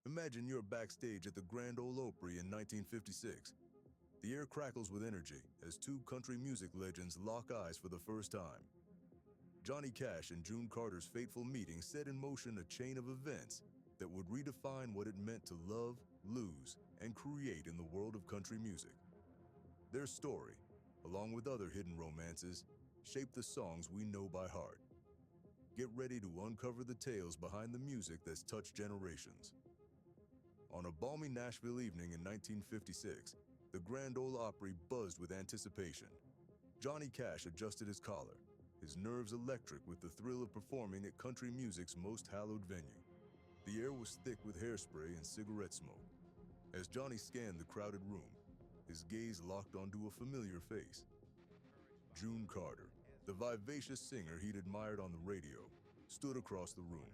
Imagine you're backstage at the Grand Ole Opry in 1956. The air crackles with energy as two country music legends lock eyes for the first time. Johnny Cash and June Carter's fateful meeting set in motion a chain of events that would redefine what it meant to love, lose, and create in the world of country music. Their story, along with other hidden romances, shaped the songs we know by heart. Get ready to uncover the tales behind the music that's touched generations. On a balmy Nashville evening in 1956, the Grand Ole Opry buzzed with anticipation. Johnny Cash adjusted his collar, his nerves electric with the thrill of performing at country music's most hallowed venue. The air was thick with hairspray and cigarette smoke. As Johnny scanned the crowded room, his gaze locked onto a familiar face. June Carter, the vivacious singer he'd admired on the radio, stood across the room.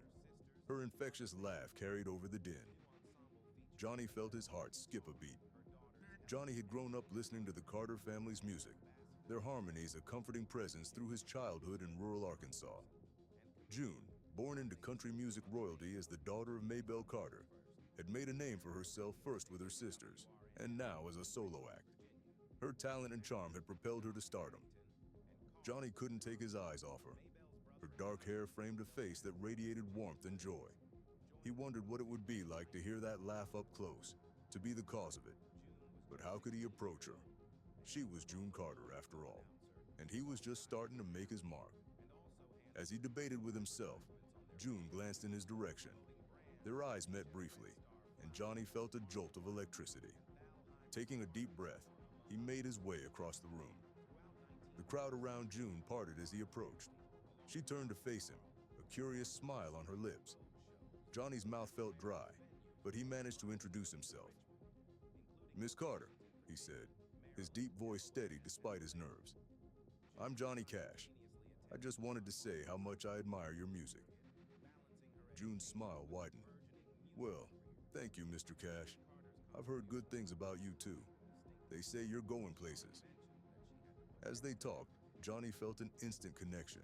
Her infectious laugh carried over the din. Johnny felt his heart skip a beat. Johnny had grown up listening to the Carter family's music, their harmonies a comforting presence through his childhood in rural Arkansas. June, born into country music royalty as the daughter of Maybelle Carter, had made a name for herself first with her sisters, and now as a solo act. Her talent and charm had propelled her to stardom. Johnny couldn't take his eyes off her. Her dark hair framed a face that radiated warmth and joy. He wondered what it would be like to hear that laugh up close, to be the cause of it. But how could he approach her? She was June Carter, after all, and he was just starting to make his mark. As he debated with himself, June glanced in his direction. Their eyes met briefly, and Johnny felt a jolt of electricity. Taking a deep breath, he made his way across the room. The crowd around June parted as he approached. She turned to face him, a curious smile on her lips. Johnny's mouth felt dry, but he managed to introduce himself. "Miss Carter," he said, his deep voice steady despite his nerves. "I'm Johnny Cash. I just wanted to say how much I admire your music." June's smile widened. "Well, thank you, Mr. Cash. I've heard good things about you too. They say you're going places." As they talked, Johnny felt an instant connection.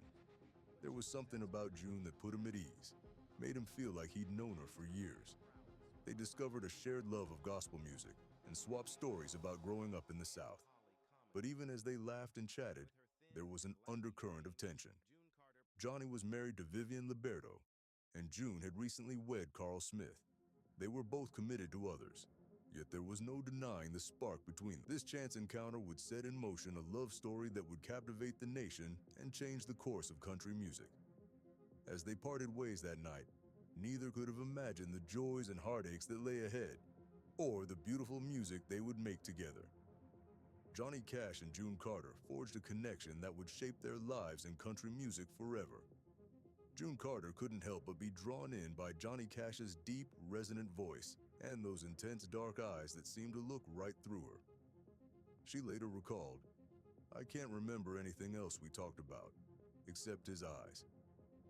There was something about June that put him at ease, made him feel like he'd known her for years. They discovered a shared love of gospel music and swapped stories about growing up in the South. But even as they laughed and chatted, there was an undercurrent of tension. Johnny was married to Vivian Liberto, and June had recently wed Carl Smith. They were both committed to others, yet there was no denying the spark between them. This chance encounter would set in motion a love story that would captivate the nation and change the course of country music. As they parted ways that night, neither could have imagined the joys and heartaches that lay ahead, or the beautiful music they would make together. Johnny Cash and June Carter forged a connection that would shape their lives in country music forever. June Carter couldn't help but be drawn in by Johnny Cash's deep, resonant voice and those intense dark eyes that seemed to look right through her. She later recalled, "I can't remember anything else we talked about, except his eyes.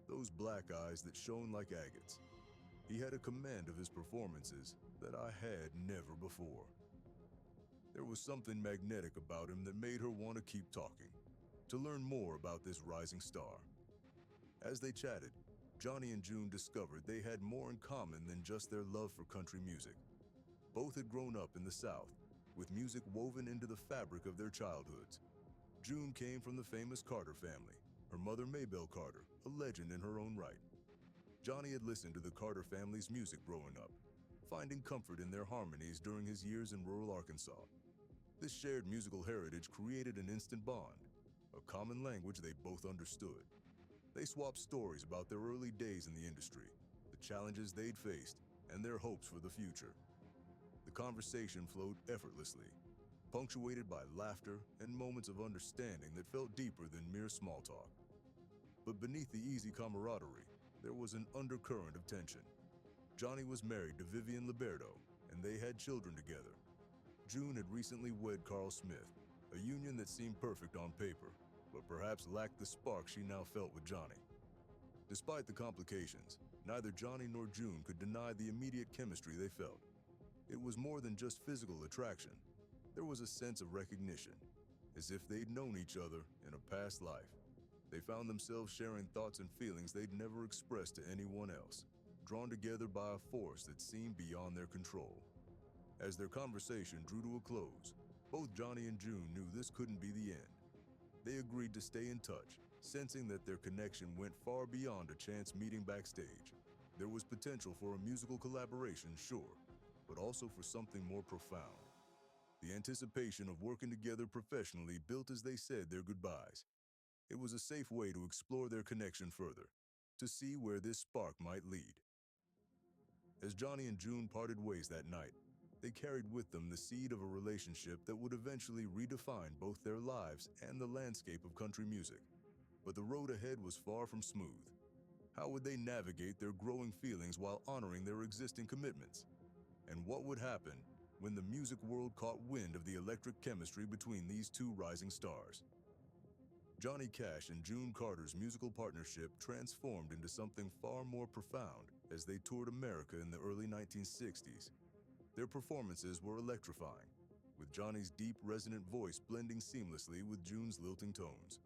Those black eyes that shone like agates. He had a command of his performances that I had never before." There was something magnetic about him that made her want to keep talking, to learn more about this rising star. As they chatted, Johnny and June discovered they had more in common than just their love for country music. Both had grown up in the South, with music woven into the fabric of their childhoods. June came from the famous Carter family, her mother Maybelle Carter, a legend in her own right. Johnny had listened to the Carter family's music growing up, finding comfort in their harmonies during his years in rural Arkansas. This shared musical heritage created an instant bond, a common language they both understood. They swapped stories about their early days in the industry, the challenges they'd faced, and their hopes for the future. The conversation flowed effortlessly, punctuated by laughter and moments of understanding that felt deeper than mere small talk. But beneath the easy camaraderie, there was an undercurrent of tension. Johnny was married to Vivian Liberto, and they had children together. June had recently wed Carl Smith, a union that seemed perfect on paper, but perhaps lacked the spark she now felt with Johnny. Despite the complications, neither Johnny nor June could deny the immediate chemistry they felt. It was more than just physical attraction. There was a sense of recognition, as if they'd known each other in a past life. They found themselves sharing thoughts and feelings they'd never expressed to anyone else, drawn together by a force that seemed beyond their control. As their conversation drew to a close, both Johnny and June knew this couldn't be the end. They agreed to stay in touch, sensing that their connection went far beyond a chance meeting backstage. There was potential for a musical collaboration, sure, but also for something more profound. The anticipation of working together professionally built as they said their goodbyes. It was a safe way to explore their connection further, to see where this spark might lead. As Johnny and June parted ways that night, they carried with them the seed of a relationship that would eventually redefine both their lives and the landscape of country music. But the road ahead was far from smooth. How would they navigate their growing feelings while honoring their existing commitments? And what would happen when the music world caught wind of the electric chemistry between these two rising stars? Johnny Cash and June Carter's musical partnership transformed into something far more profound as they toured America in the early 1960s. Their performances were electrifying, with Johnny's deep, resonant voice blending seamlessly with June's lilting tones.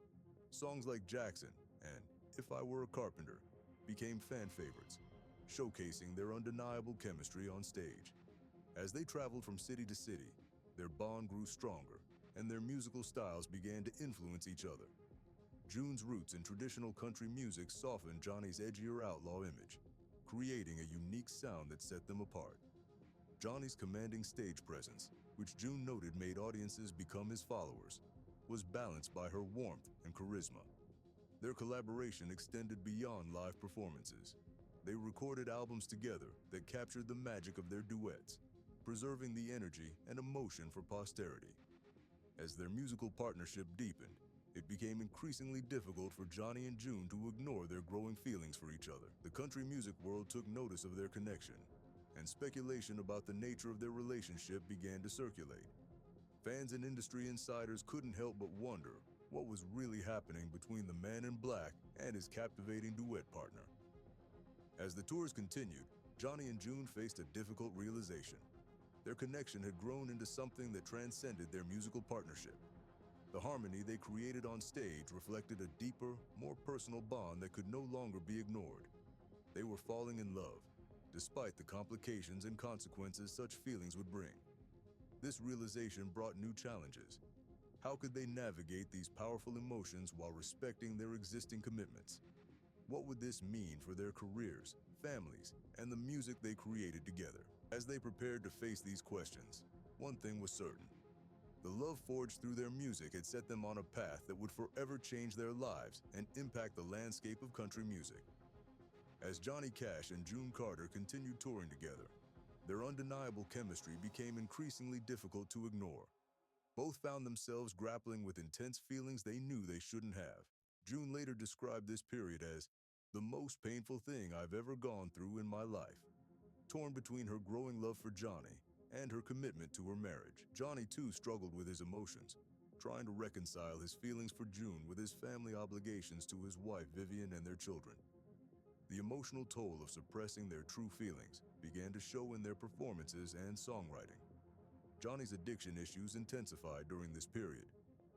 Songs like Jackson and If I Were a Carpenter became fan favorites, showcasing their undeniable chemistry on stage. As they traveled from city to city, their bond grew stronger, and their musical styles began to influence each other. June's roots in traditional country music softened Johnny's edgier outlaw image, creating a unique sound that set them apart. Johnny's commanding stage presence, which June noted made audiences become his followers, was balanced by her warmth and charisma. Their collaboration extended beyond live performances. They recorded albums together that captured the magic of their duets, preserving the energy and emotion for posterity. As their musical partnership deepened, it became increasingly difficult for Johnny and June to ignore their growing feelings for each other. The country music world took notice of their connection, and speculation about the nature of their relationship began to circulate. Fans and industry insiders couldn't help but wonder what was really happening between the man in black and his captivating duet partner. As the tours continued, Johnny and June faced a difficult realization. Their connection had grown into something that transcended their musical partnership. The harmony they created on stage reflected a deeper, more personal bond that could no longer be ignored. They were falling in love, despite the complications and consequences such feelings would bring. This realization brought new challenges. How could they navigate these powerful emotions while respecting their existing commitments? What would this mean for their careers, families, and the music they created together? As they prepared to face these questions, one thing was certain. The love forged through their music had set them on a path that would forever change their lives and impact the landscape of country music. As Johnny Cash and June Carter continued touring together, their undeniable chemistry became increasingly difficult to ignore. Both found themselves grappling with intense feelings they knew they shouldn't have. June later described this period as the most painful thing I've ever gone through in my life. Torn between her growing love for Johnny and her commitment to her marriage, Johnny too struggled with his emotions, trying to reconcile his feelings for June with his family obligations to his wife Vivian and their children. The emotional toll of suppressing their true feelings began to show in their performances and songwriting. Johnny's addiction issues intensified during this period,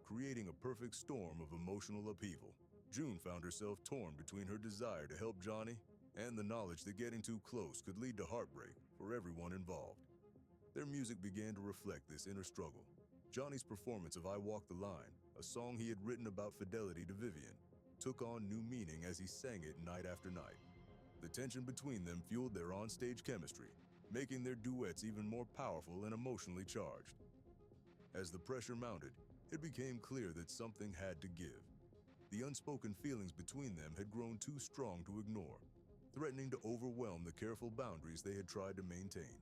creating a perfect storm of emotional upheaval. June found herself torn between her desire to help Johnny and the knowledge that getting too close could lead to heartbreak for everyone involved. Their music began to reflect this inner struggle. Johnny's performance of I Walk the Line, a song he had written about fidelity to Vivian, took on new meaning as he sang it night after night. The tension between them fueled their on-stage chemistry, making their duets even more powerful and emotionally charged. As the pressure mounted, it became clear that something had to give. The unspoken feelings between them had grown too strong to ignore, threatening to overwhelm the careful boundaries they had tried to maintain.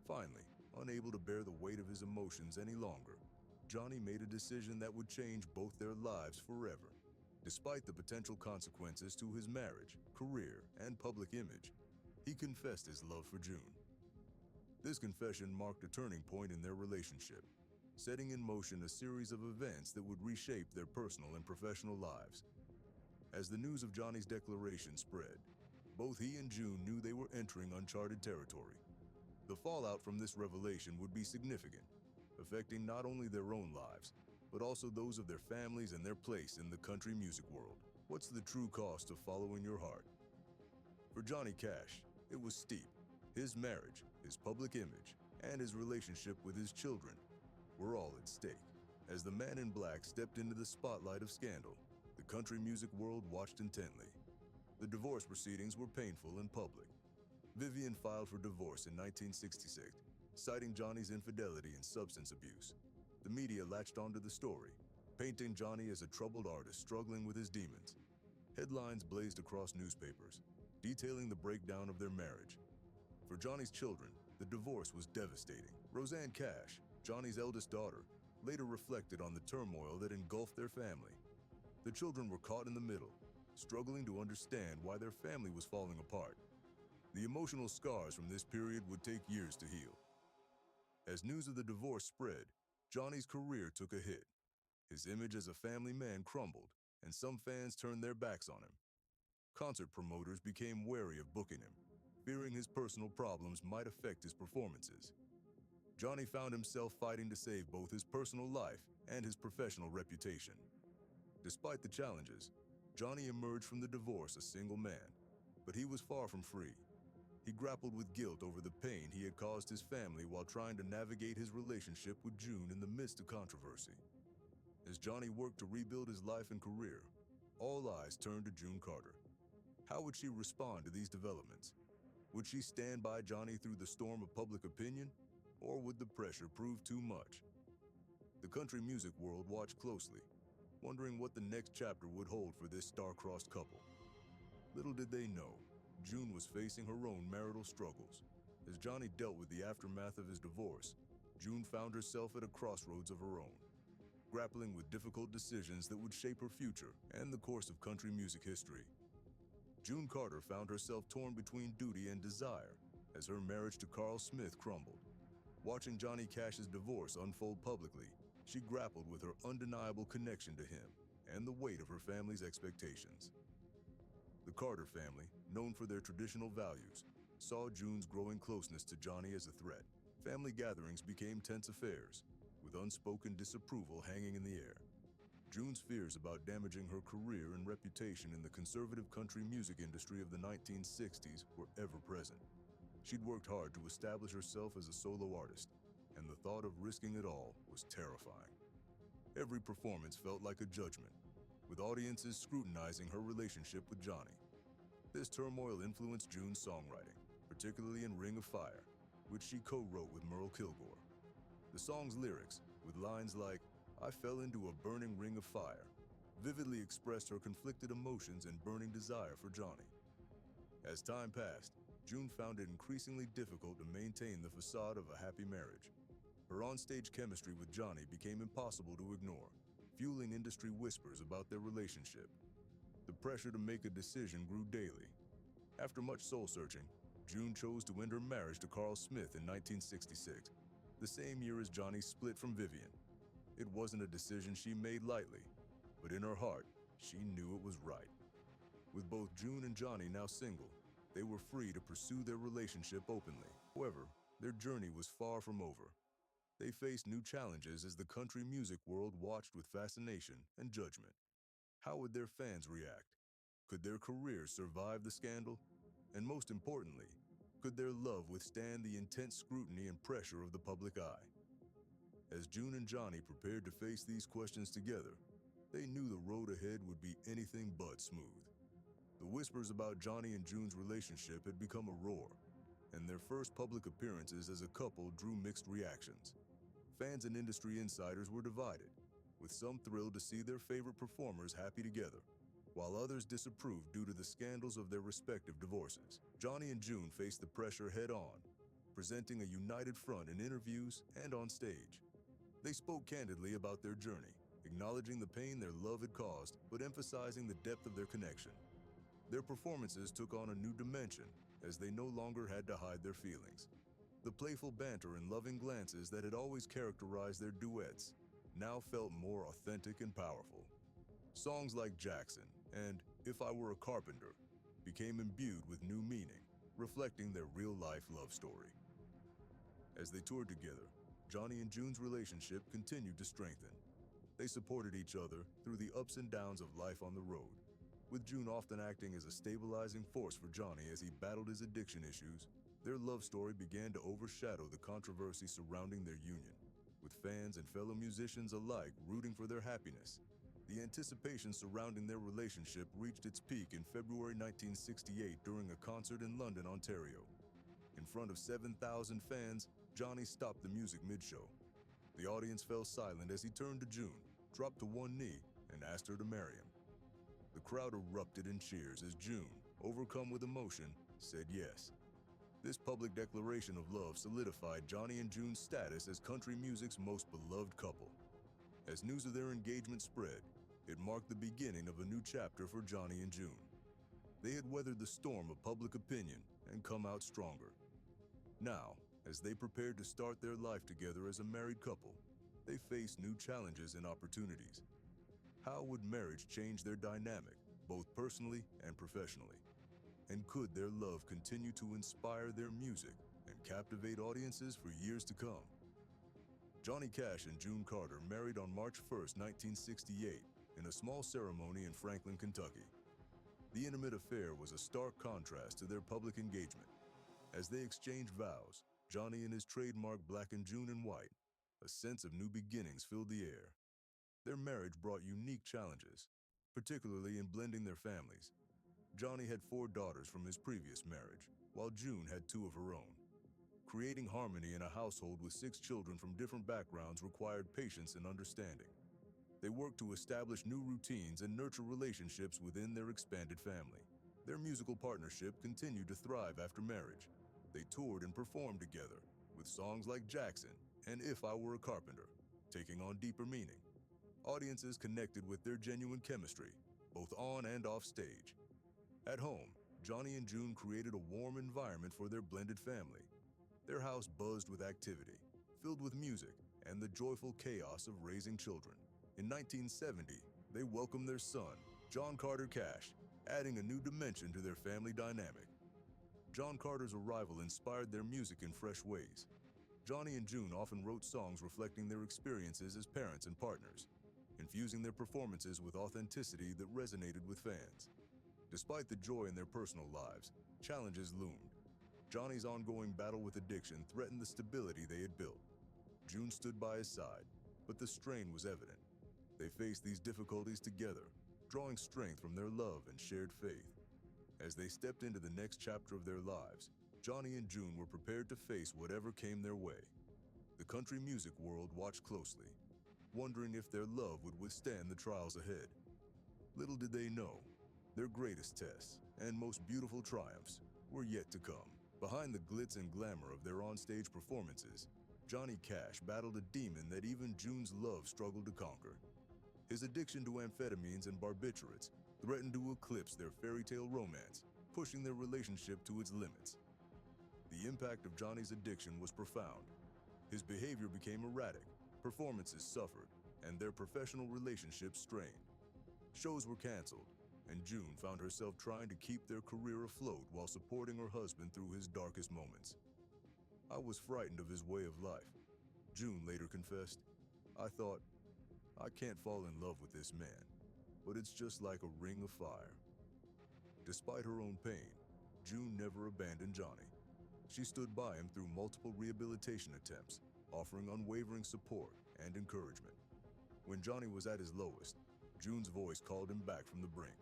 Finally, unable to bear the weight of his emotions any longer, Johnny made a decision that would change both their lives forever. Despite the potential consequences to his marriage, career, and public image, he confessed his love for June. This confession marked a turning point in their relationship, setting in motion a series of events that would reshape their personal and professional lives. As the news of Johnny's declaration spread, both he and June knew they were entering uncharted territory. The fallout from this revelation would be significant, affecting not only their own lives, but also those of their families and their place in the country music world. What's the true cost of following your heart? For Johnny Cash, It was steep. His marriage, his public image, and his relationship with his children were all at stake. As the man in black stepped into the spotlight of scandal, the country music world watched intently. The divorce proceedings were painful and public. Vivian filed for divorce in 1966, citing Johnny's infidelity and substance abuse. The media latched onto the story, painting Johnny as a troubled artist struggling with his demons. Headlines blazed across newspapers, detailing the breakdown of their marriage. For Johnny's children, the divorce was devastating. Roseanne Cash, Johnny's eldest daughter, later reflected on the turmoil that engulfed their family. The children were caught in the middle, struggling to understand why their family was falling apart. The emotional scars from this period would take years to heal. As news of the divorce spread, Johnny's career took a hit. His image as a family man crumbled, and some fans turned their backs on him. Concert promoters became wary of booking him, fearing his personal problems might affect his performances. Johnny found himself fighting to save both his personal life and his professional reputation. Despite the challenges, Johnny emerged from the divorce a single man, but he was far from free. He grappled with guilt over the pain he had caused his family while trying to navigate his relationship with June in the midst of controversy. As Johnny worked to rebuild his life and career, all eyes turned to June Carter. How would she respond to these developments? Would she stand by Johnny through the storm of public opinion, or would the pressure prove too much? The country music world watched closely, wondering what the next chapter would hold for this star-crossed couple. Little did they know, June was facing her own marital struggles. As Johnny dealt with the aftermath of his divorce, June found herself at a crossroads of her own, grappling with difficult decisions that would shape her future and the course of country music history. June Carter found herself torn between duty and desire as her marriage to Carl Smith crumbled. Watching Johnny Cash's divorce unfold publicly, she grappled with her undeniable connection to him and the weight of her family's expectations. The Carter family, known for their traditional values, saw June's growing closeness to Johnny as a threat. Family gatherings became tense affairs, with unspoken disapproval hanging in the air. June's fears about damaging her career and reputation in the conservative country music industry of the 1960s were ever present. She'd worked hard to establish herself as a solo artist, and the thought of risking it all was terrifying. Every performance felt like a judgment, with audiences scrutinizing her relationship with Johnny. This turmoil influenced June's songwriting, particularly in Ring of Fire, which she co-wrote with Merle Kilgore. The song's lyrics, with lines like, "I fell into a burning ring of fire," vividly expressed her conflicted emotions and burning desire for Johnny. As time passed, June found it increasingly difficult to maintain the facade of a happy marriage. Her onstage chemistry with Johnny became impossible to ignore, fueling industry whispers about their relationship. The pressure to make a decision grew daily. After much soul-searching, June chose to end her marriage to Carl Smith in 1966, the same year as Johnny split from Vivian. It wasn't a decision she made lightly, but in her heart, she knew it was right. With both June and Johnny now single, they were free to pursue their relationship openly. However, their journey was far from over. They faced new challenges as the country music world watched with fascination and judgment. How would their fans react? Could their careers survive the scandal? And most importantly, could their love withstand the intense scrutiny and pressure of the public eye? As June and Johnny prepared to face these questions together, they knew the road ahead would be anything but smooth. The whispers about Johnny and June's relationship had become a roar, and their first public appearances as a couple drew mixed reactions. Fans and industry insiders were divided, with some thrilled to see their favorite performers happy together, while others disapproved due to the scandals of their respective divorces. Johnny and June faced the pressure head-on, presenting a united front in interviews and on stage. They spoke candidly about their journey, acknowledging the pain their love had caused, but emphasizing the depth of their connection. Their performances took on a new dimension, as they no longer had to hide their feelings. The playful banter and loving glances that had always characterized their duets now felt more authentic and powerful. Songs like Jackson and If I Were a Carpenter became imbued with new meaning, reflecting their real-life love story. As they toured together, Johnny and June's relationship continued to strengthen. They supported each other through the ups and downs of life on the road, With June often acting as a stabilizing force for Johnny as he battled his addiction issues, their love story began to overshadow the controversy surrounding their union, with fans and fellow musicians alike rooting for their happiness. The anticipation surrounding their relationship reached its peak in February 1968 during a concert in London, Ontario. In front of 7,000 fans, Johnny stopped the music mid-show. The audience fell silent as he turned to June, dropped to one knee, and asked her to marry him. The crowd erupted in cheers as June, overcome with emotion, said yes. This public declaration of love solidified Johnny and June's status as country music's most beloved couple. As news of their engagement spread, it marked the beginning of a new chapter for Johnny and June. They had weathered the storm of public opinion and come out stronger. Now, as they prepared to start their life together as a married couple, they faced new challenges and opportunities. How would marriage change their dynamic, both personally and professionally? And could their love continue to inspire their music and captivate audiences for years to come? Johnny Cash and June Carter married on March 1, 1968, in a small ceremony in Franklin, Kentucky. The intimate affair was a stark contrast to their public engagement. As they exchanged vows, Johnny in his trademark black and June in white, a sense of new beginnings filled the air. Their marriage brought unique challenges, particularly in blending their families. Johnny had 4 daughters from his previous marriage, while June had 2 of her own. Creating harmony in a household with 6 children from different backgrounds required patience and understanding. They worked to establish new routines and nurture relationships within their expanded family. Their musical partnership continued to thrive after marriage. They toured and performed together, with songs like Jackson and If I Were a Carpenter, taking on deeper meaning. Audiences connected with their genuine chemistry, both on and off stage. At home, Johnny and June created a warm environment for their blended family. Their house buzzed with activity, filled with music and the joyful chaos of raising children. In 1970, they welcomed their son, John Carter Cash, adding a new dimension to their family dynamic. John Carter's arrival inspired their music in fresh ways. Johnny and June often wrote songs reflecting their experiences as parents and partners, infusing their performances with authenticity that resonated with fans. Despite the joy in their personal lives, challenges loomed. Johnny's ongoing battle with addiction threatened the stability they had built. June stood by his side, but the strain was evident. They faced these difficulties together, drawing strength from their love and shared faith. As they stepped into the next chapter of their lives, Johnny and June were prepared to face whatever came their way. The country music world watched closely, wondering if their love would withstand the trials ahead. Little did they know, their greatest tests and most beautiful triumphs were yet to come. Behind the glitz and glamour of their onstage performances, Johnny Cash battled a demon that even June's love struggled to conquer. His addiction to amphetamines and barbiturates threatened to eclipse their fairy tale romance, pushing their relationship to its limits. The impact of Johnny's addiction was profound. His behavior became erratic, performances suffered, and their professional relationships strained. Shows were canceled, and June found herself trying to keep their career afloat while supporting her husband through his darkest moments. "I was frightened of his way of life," June later confessed. "I thought, I can't fall in love with this man, but it's just like a ring of fire." Despite her own pain, June never abandoned Johnny. She stood by him through multiple rehabilitation attempts, offering unwavering support and encouragement. When Johnny was at his lowest, June's voice called him back from the brink.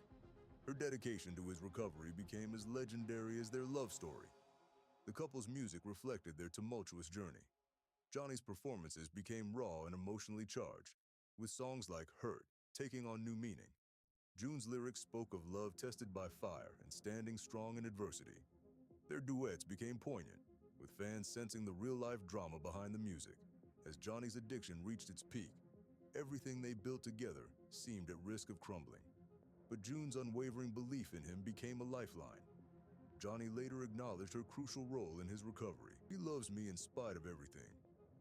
Her dedication to his recovery became as legendary as their love story. The couple's music reflected their tumultuous journey. Johnny's performances became raw and emotionally charged, with songs like Hurt taking on new meaning. June's lyrics spoke of love tested by fire and standing strong in adversity. Their duets became poignant, with fans sensing the real-life drama behind the music. As Johnny's addiction reached its peak, everything they built together seemed at risk of crumbling. But June's unwavering belief in him became a lifeline. Johnny later acknowledged her crucial role in his recovery. "She loves me in spite of everything,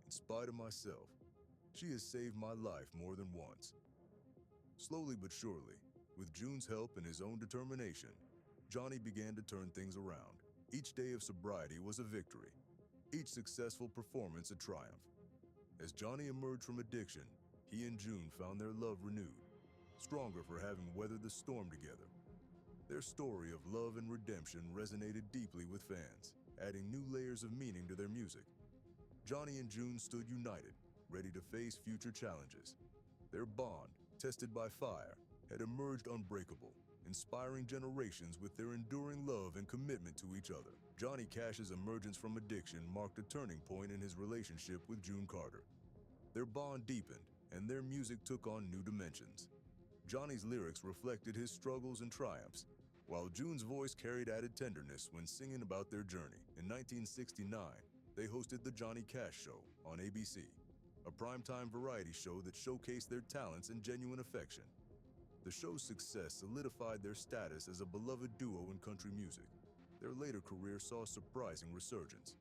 in spite of myself. She has saved my life more than once." Slowly but surely, with June's help and his own determination, Johnny began to turn things around. Each day of sobriety was a victory, each successful performance a triumph. As Johnny emerged from addiction, he and June found their love renewed, stronger for having weathered the storm together. Their story of love and redemption resonated deeply with fans, adding new layers of meaning to their music. Johnny and June stood united, ready to face future challenges. Their bond, tested by fire, had emerged unbreakable, inspiring generations with their enduring love and commitment to each other. Johnny Cash's emergence from addiction marked a turning point in his relationship with June Carter. Their bond deepened, and their music took on new dimensions. Johnny's lyrics reflected his struggles and triumphs, while June's voice carried added tenderness when singing about their journey. In 1969, they hosted The Johnny Cash Show on ABC, a primetime variety show that showcased their talents and genuine affection. The show's success solidified their status as a beloved duo in country music. Their later career saw a surprising resurgence.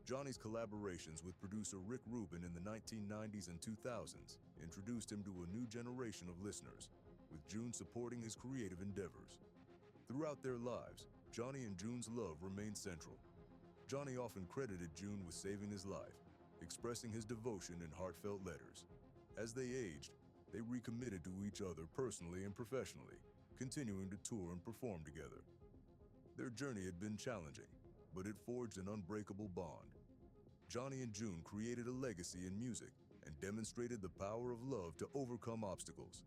Johnny's collaborations with producer Rick Rubin in the 1990s and 2000s introduced him to a new generation of listeners, with June supporting his creative endeavors. Throughout their lives, Johnny and June's love remained central. Johnny often credited June with saving his life, expressing his devotion in heartfelt letters. As they aged, they recommitted to each other personally and professionally, continuing to tour and perform together. Their journey had been challenging, but it forged an unbreakable bond. Johnny and June created a legacy in music and demonstrated the power of love to overcome obstacles.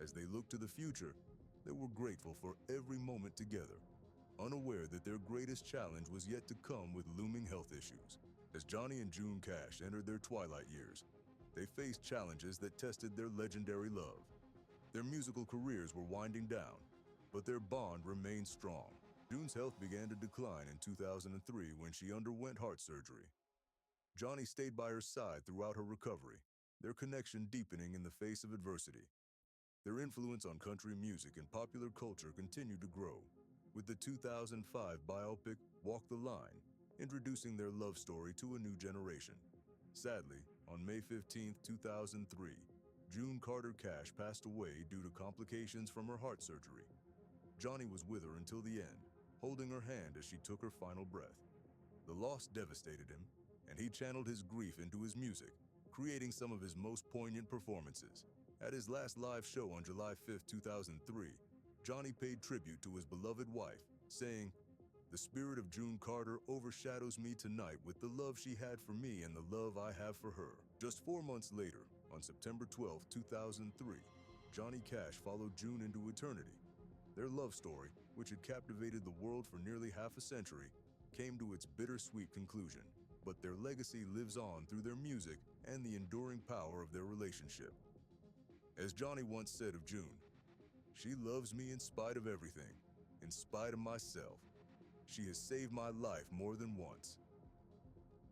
As they looked to the future, they were grateful for every moment together, unaware that their greatest challenge was yet to come with looming health issues. As Johnny and June Cash entered their twilight years, they faced challenges that tested their legendary love. Their musical careers were winding down, but their bond remained strong. June's health began to decline in 2003 when she underwent heart surgery. Johnny stayed by her side throughout her recovery, their connection deepening in the face of adversity. Their influence on country music and popular culture continued to grow, with the 2005 biopic Walk the Line introducing their love story to a new generation. Sadly, on May 15, 2003, June Carter Cash passed away due to complications from her heart surgery. Johnny was with her until the end, holding her hand as she took her final breath. The loss devastated him, and he channeled his grief into his music, creating some of his most poignant performances. At his last live show on July 5, 2003, Johnny paid tribute to his beloved wife, saying, "The spirit of June Carter overshadows me tonight with the love she had for me and the love I have for her." Just 4 months later, on September 12, 2003, Johnny Cash followed June into eternity. Their love story, which had captivated the world for nearly half a century, came to its bittersweet conclusion, but their legacy lives on through their music and the enduring power of their relationship. As Johnny once said of June, "She loves me in spite of everything, in spite of myself. She has saved my life more than once."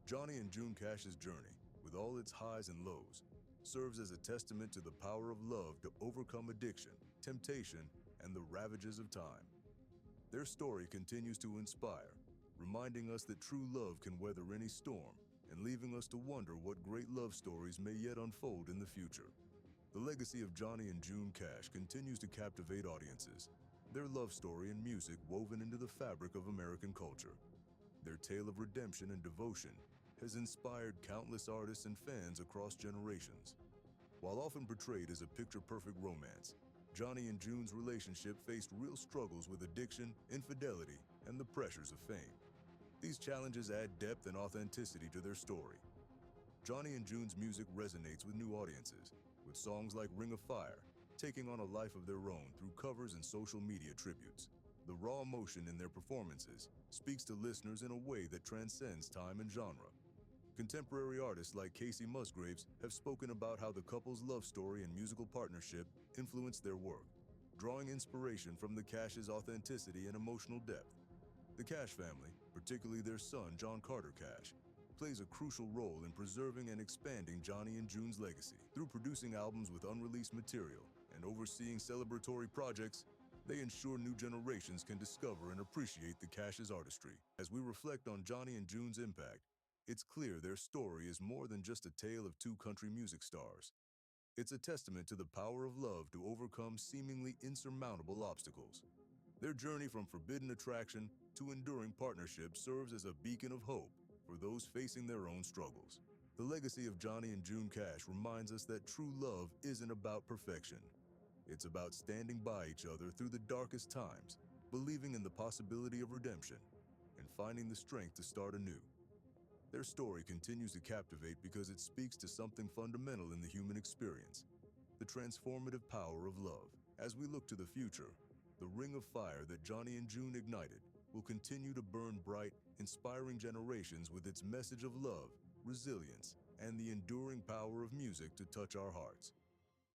Johnny and June Cash's journey, with all its highs and lows, serves as a testament to the power of love to overcome addiction, temptation, and the ravages of time. Their story continues to inspire, reminding us that true love can weather any storm and leaving us to wonder what great love stories may yet unfold in the future. The legacy of Johnny and June Cash continues to captivate audiences, their love story and music woven into the fabric of American culture. Their tale of redemption and devotion has inspired countless artists and fans across generations. While often portrayed as a picture-perfect romance, Johnny and June's relationship faced real struggles with addiction, infidelity, and the pressures of fame. These challenges add depth and authenticity to their story. Johnny and June's music resonates with new audiences, with songs like Ring of Fire taking on a life of their own through covers and social media tributes. The raw emotion in their performances speaks to listeners in a way that transcends time and genre. Contemporary artists like Casey Musgraves have spoken about how the couple's love story and musical partnership influenced their work, drawing inspiration from the Cash's authenticity and emotional depth. The Cash family, particularly their son John Carter Cash, plays a crucial role in preserving and expanding Johnny and June's legacy. Through producing albums with unreleased material and overseeing celebratory projects, they ensure new generations can discover and appreciate the Cash's artistry. As we reflect on Johnny and June's impact, it's clear their story is more than just a tale of two country music stars. It's a testament to the power of love to overcome seemingly insurmountable obstacles. Their journey from forbidden attraction to enduring partnership serves as a beacon of hope for those facing their own struggles. The legacy of Johnny and June Cash reminds us that true love isn't about perfection. It's about standing by each other through the darkest times believing in the possibility of redemption, and finding the strength to start anew. Their story continues to captivate because it speaks to something fundamental in the human experience, the transformative power of love. As we look to the future, the ring of fire that Johnny and June ignited will continue to burn bright, inspiring generations with its message of love, resilience, and the enduring power of music to touch our hearts.